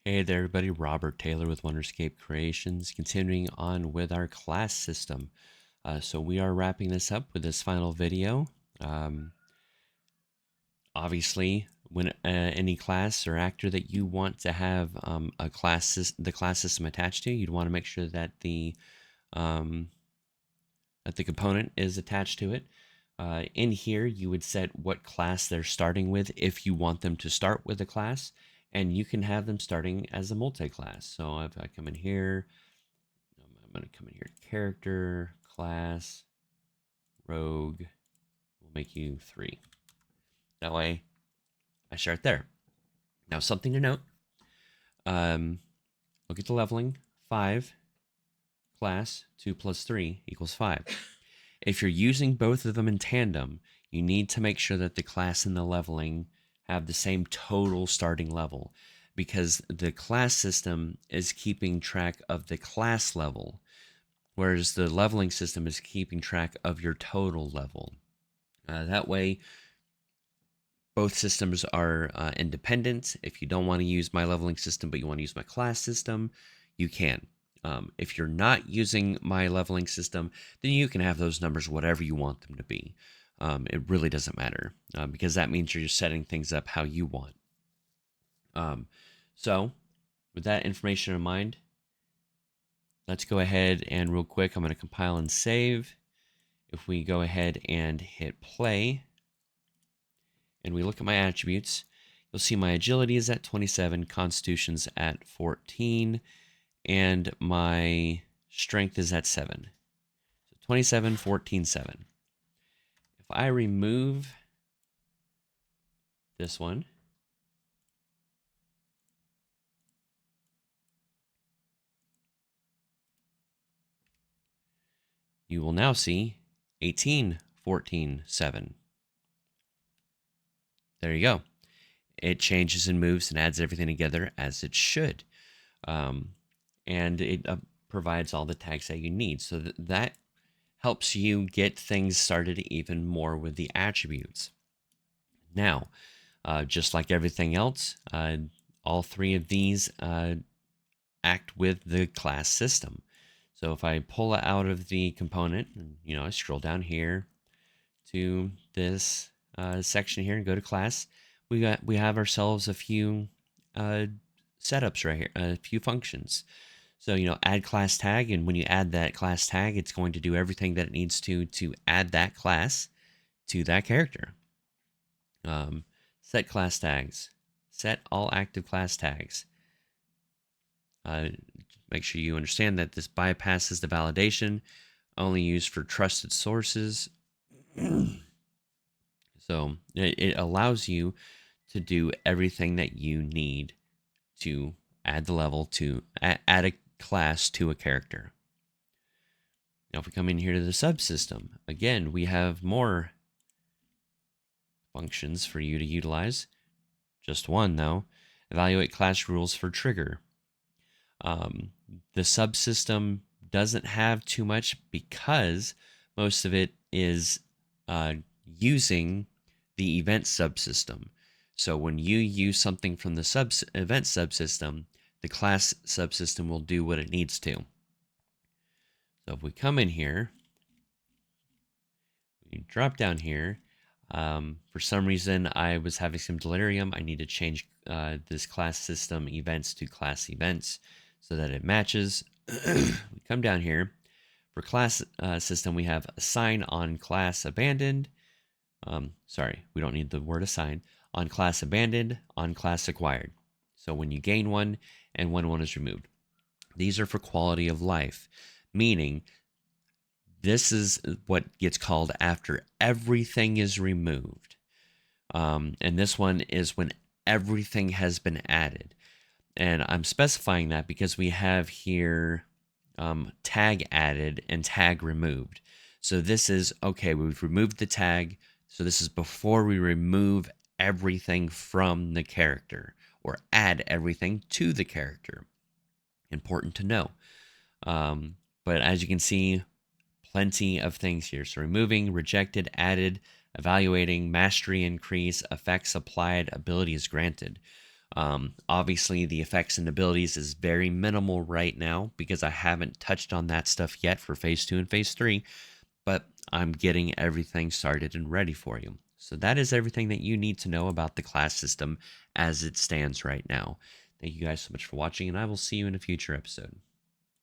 Hey there, everybody. Robert Taylor with Wonderscape Creations, continuing on with our class system. So we are wrapping this up with this final video. Um, Obviously, when any class or actor that you want to have the class system attached to, you'd want to make sure um, that the component is attached to it. In here, you would set what class they're starting with if you want them to start with a class, and you can have them starting as a multi-class. So if I come in here, I'm going to come in here, character, class, rogue, we'll make you 3. That way, I start there. Now, something to note, look at the leveling, 5, class, 2 plus 3 equals 5. If you're using both of them in tandem, you need to make sure that the class and the leveling have the same total starting level, because the class system is keeping track of the class level, whereas the leveling system is keeping track of your total level. That way, both systems are independent. If you don't want to use my leveling system, but you want to use my class system, you can. If you're not using my leveling system, then you can have those numbers whatever you want them to be. It really doesn't matter because that means you're just setting things up how you want. So, with that information in mind, let's go ahead and real quick, I'm going to compile and save. If we go ahead and hit play, and we look at my attributes, you'll see my agility is at 27, constitution's at 14, and my strength is at 7. So 27, 14, 7. If I remove this one, you will now see 18, 14, 7. There you go. It changes and moves and adds everything together as it should. And it provides all the tags that you need. So that helps you get things started even more with the attributes. Now, just like everything else, all 3 of these act with the class system. So if I pull it out of the component, and I scroll down here to this section here and go to class, we have ourselves a few setups right here, a few functions. So add class tag, and when you add that class tag, it's going to do everything that it needs to add that class to that character. Set class tags, set all active class tags. Make sure you understand that this bypasses the validation, only used for trusted sources. So it allows you to do everything that you need to add the level, to add a class to a character. Now, if we come in here to the subsystem, again, we have more functions for you to utilize. Just one, though. Evaluate class rules for trigger. The subsystem doesn't have too much because most of it is using the event subsystem. So when you use something from the event subsystem, the class subsystem will do what it needs to. So if we come in here, we drop down here. For some reason, I was having some delirium. I need to change this class system events to class events so that it matches. We come down here. For class system, we have assign on class abandoned. Sorry, we don't need the word assign. On class abandoned, on class acquired. So when you gain one and when one is removed. These are for quality of life, meaning this is what gets called after everything is removed. And this one is when everything has been added. And I'm specifying that because we have here tag added and tag removed. So this is, okay, we've removed the tag. So this is before we remove everything from the character or add everything to the character. Important to know. But as you can see, plenty of things here. So removing, rejected, added, evaluating, mastery increase, effects applied, abilities granted. Obviously, the effects and abilities is very minimal right now because I haven't touched on that stuff yet for Phase 2 and Phase 3, but I'm getting everything started and ready for you. So that is everything that you need to know about the class system as it stands right now. Thank you guys so much for watching, and I will see you in a future episode.